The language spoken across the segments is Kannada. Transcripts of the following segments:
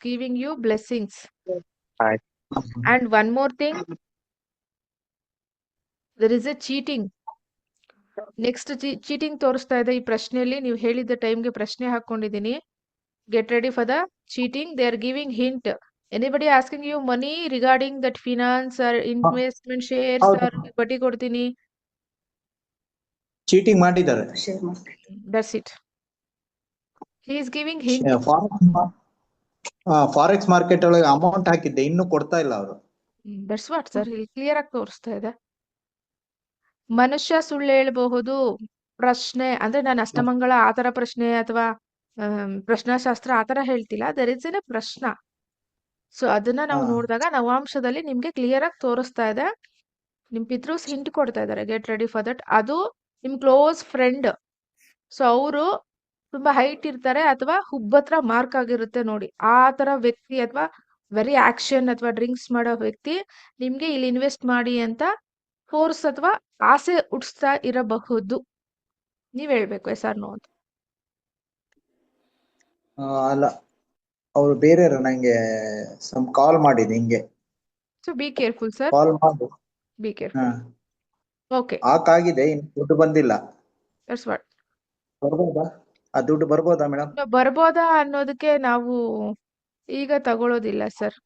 giving you blessings. ಆಯ್ತು. And one more thing, there is a cheating. Next cheating ತೋರಿಸ್ತಾ ಇದೆ ಈ ಪ್ರಶ್ನೆಯಲ್ಲಿ. ನೀವು ಹೇಳಿದ್ದ ಟೈಮ್ಗೆ ಪ್ರಶ್ನೆ ಹಾಕೊಂಡಿದ್ದೀನಿ. Get ready for the cheating. They are giving hint. Anybody asking you money regarding that finance or investment shares ಹೌದು, ಆರ್ ಬಡ್ಡಿ ಕೊಡ್ತೀನಿ. ಚೀಟಿಂಗ್ ಮಾಡಿದ್ದಾರೆ. That's it. He is giving hint. Forex market ಒಳಗೆ ಅಮೌಂಟ್ ಹಾಕಿದ್ದೆ, ಇನ್ನೂ ಕೊಡ್ತಾ ಇಲ್ಲ ಅವರು. ದಟ್ಸ್ ವಾಟ್ ಸರ್, ಇಲ್ಲಿ ಕ್ಲಿಯರ್ ಆಗಿ ತೋರಿಸ್ತಾ ಇದೆ. ಮನುಷ್ಯ ಸುಳ್ಳು ಹೇಳಬಹುದು. ಪ್ರಶ್ನೆ ಅಂದ್ರೆ ನಾನು ಅಷ್ಟಮಂಗಳ ಆತರ ಪ್ರಶ್ನೆ ಅಥವಾ ಪ್ರಶ್ನಾಶಾಸ್ತ್ರ ಆತರ ಹೇಳ್ತಿಲ್ಲ. ದರ್ ಇಸ್ ಎನ್ ಪ್ರಶ್ನ. ಸೊ ಅದನ್ನ ನಾವು ನೋಡಿದಾಗ ನವಾಂಶದಲ್ಲಿ ನಿಮ್ಗೆ ಕ್ಲಿಯರ್ ಆಗಿ ತೋರಿಸ್ತಾ ಇದೆ. ನಿಮ್ ಪಿತೃಸ್ ಹಿಂಟ್ ಕೊಡ್ತಾ ಇದಾರೆ, ಗೆಟ್ ರೆಡಿ ಫಾರ್ ದಟ್. ಅದು ನಿಮ್ ಕ್ಲೋಸ್ ಫ್ರೆಂಡ್. ಸೊ ಅವರು ತುಂಬಾ ಹೈಟ್ ಇರ್ತಾರೆ ಅಥವಾ ಹುಬ್ಬತ್ರ ಮಾರ್ಕ್ ಆಗಿರುತ್ತೆ ನೋಡಿ, ಆ ತರ ವ್ಯಕ್ತಿ ಅಥವಾ ವೆರಿ ಆಕ್ಷನ್ ಅಥವಾ ಡ್ರಿಂಕ್ಸ್ ಮಾಡೋ ವ್ಯಕ್ತಿ ನಿಮ್ಗೆ ಇಲ್ಲಿ ಇನ್ವೆಸ್ಟ್ ಮಾಡಿ ಅಂತ ಫೋರ್ಸ್ ಅಥವಾ ಆಸೆ ಹುಟ್ಟಿಸ್ತಾ ಇರಬಹುದು. ನೀವ್ ಹೇಳ್ಬೇಕು ಎಸ್ ಆರ್ ನೋ ಅಂತ. ಅಲ್ಲ, ಅವ್ರು ಬೇರೆ ನಂಗೆ ಕಾಲ್ ಮಾಡಿದ್ ಹಿಂಗೆ. ಸೊ ಬಿ ಕೇರ್ಫುಲ್ ಸರ್, ಕಾಲ್ ಮಾಡಿ ಬಿ ಕೇರ್ಫುಲ್. ಓಕೆ, ಹಾಕಾಗಿದೆ, ಇನ್ನು ದುಡ್ಡು ಬಂದಿಲ್ಲ. That's what. ಬರ್ಬೋದಾ? ಆ ದುಡ್ಡು ಬರ್ಬೋದಾ ಮೇಡಮ್? ಬರ್ಬೋದಾ ಅನ್ನೋದಕ್ಕೆ ನಾವು ಈಗ ತಗೊಳ್ಳೋದಿಲ್ಲ ಸರ್.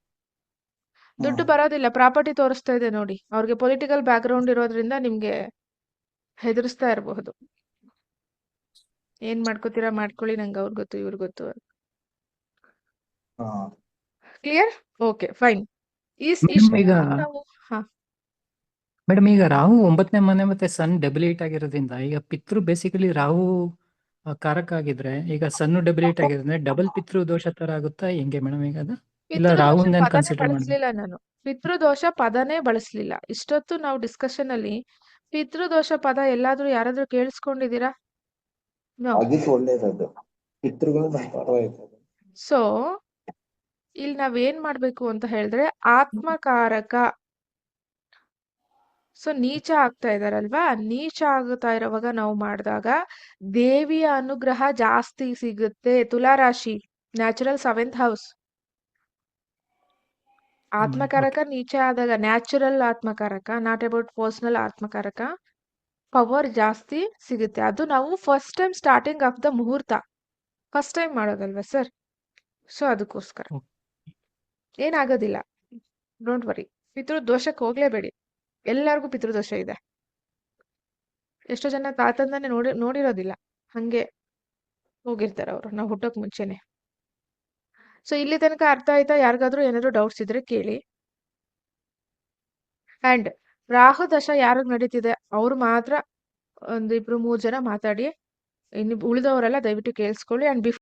ದುಡ್ಡು ಬರೋದಿಲ್ಲ. ಪ್ರಾಪರ್ಟಿ ತೋರಿಸ್ತಾ ಇದೆ ನೋಡಿ. ಅವ್ರಿಗೆ ಪೊಲಿಟಿಕಲ್ ಬ್ಯಾಕ್ ಗ್ರೌಂಡ್ ಇರೋದ್ರಿಂದ ನಿಮ್ಗೆ ಹೆದರ್ಸ್ತಾ ಇರಬಹುದು. ಏನ್ ಮಾಡ್ಕೋತೀರಾ ಮಾಡ್ಕೊಳ್ಳಿ, ನಂಗೆ ಅವ್ರ್ ಗೊತ್ತು ಇವ್ರ್ ಗೊತ್ತು. ಕ್ಲಿಯರ್? Okay fine. ಈಗ ನಾವು ಮೇಡಮ್, ಈಗ ರಾಹು 9ನೇ ಮನೆ ಮತ್ತೆ ಸನ್ ಡೆಬಿಲಿಟ್ ಆಗಿರೋದ್ರಿಂದ ಈಗ ಪಿತೃ ಬೇಸಿಕಲಿ ರಾಹು ಕಾರಕ ಆಗಿದ್ರೆ, ಈಗ ಸನ್ ಡೆಬಿಲಿಟ್ ಆಗಿದ್ರೆ ಡಬಲ್ ಪಿತೃ ದೋಷ ತರ ಆಗುತ್ತಾ ಹೆಂಗೆ ಮೇಡಮ್? ಈಗ ಅದು ಇಲ್ಲ ಪಿತೃದೋಷ ರಾಹುಂದೇನ್ ಪದನೇ ಕನ್ಸಿಡರ್ ಮಾಡಿದ್ರೆ? ಬಳಸ್ಲಿಲ್ಲ ನಾನು. ಪಿತೃದೋಷ ಪದನೇ ಬಳಸ್ಲಿಲ್ಲ. ಇಷ್ಟೊತ್ತು ನಾವು ಡಿಸ್ಕಷನ್ ಅಲ್ಲಿ ಪಿತೃದೋಷ ಪದ ಎಲ್ಲಾದ್ರೂ ಯಾರಾದ್ರೂ ಕೇಳಿಸ್ಕೊಂಡಿದೀರಾ? ನೋ. ಒಳ್ಳೇದದು, ಪಿತೃಗಳು ಪರವಾಗಿಲ್ಲ. ಸೊ ಇಲ್ಲಿ ನಾವೇನ್ ಮಾಡ್ಬೇಕು ಅಂತ ಹೇಳಿದ್ರೆ, ಆತ್ಮಕಾರಕ. ಸೊ ನೀಚ ಆಗ್ತಾ ಇದಾರಲ್ವಾ, ನೀಚ ಆಗ್ತಾ ಇರೋವಾಗ ನಾವು ಮಾಡಿದಾಗ ದೇವಿಯ ಅನುಗ್ರಹ ಜಾಸ್ತಿ ಸಿಗುತ್ತೆ. ತುಲಾ ರಾಶಿ, ನ್ಯಾಚುರಲ್ 7th ಹೌಸ್. ಆತ್ಮಕಾರಕ ನೀಚ ಆದಾಗ ನ್ಯಾಚುರಲ್ ಆತ್ಮಕಾರಕ, ನಾಟ್ ಅಬೌಟ್ ಪರ್ಸನಲ್ ಆತ್ಮಕಾರಕ, ಪವರ್ ಜಾಸ್ತಿ ಸಿಗುತ್ತೆ. ಅದು ನಾವು first time starting of the ಮುಹೂರ್ತ ಫಸ್ಟ್ ಟೈಮ್ ಮಾಡೋದಲ್ವಾ ಸರ್? ಸೊ ಅದಕ್ಕೋಸ್ಕರ ಏನಾಗೋದಿಲ್ಲ, ಡೋಂಟ್ ವರಿ. ಪಿತೃದೋಷಕ್ಕೆ ಹೋಗ್ಲೇಬೇಡಿ. ಎಲ್ಲರಿಗೂ ಪಿತೃದೋಷ ಇದೆ. ಎಷ್ಟೋ ಜನ ತಾತಂದನೆ ನೋಡಿರೋದಿಲ್ಲ, ಹಂಗೆ ಹೋಗಿರ್ತಾರೆ ಅವರು ನಾವು ಹುಟ್ಟೋಕ್ ಮುಂಚೆನೆ. ಸೊ ಇಲ್ಲಿ ತನಕ ಅರ್ಥ ಆಯ್ತಾ? ಯಾರಿಗಾದ್ರೂ ಏನಾದ್ರು ಡೌಟ್ಸ್ ಇದ್ರೆ ಕೇಳಿ. ಅಂಡ್ ರಾಹು ದಶ ಯಾರಿಗ್ ನಡೀತಿದೆ ಅವ್ರು ಮಾತ್ರ 1-2-3 ಜನ ಮಾತಾಡಿ. ಇನ್ನು ಉಳಿದವರೆಲ್ಲ ದಯವಿಟ್ಟು ಕೇಳಿಸ್ಕೊಳ್ಳಿ. ಅಂಡ್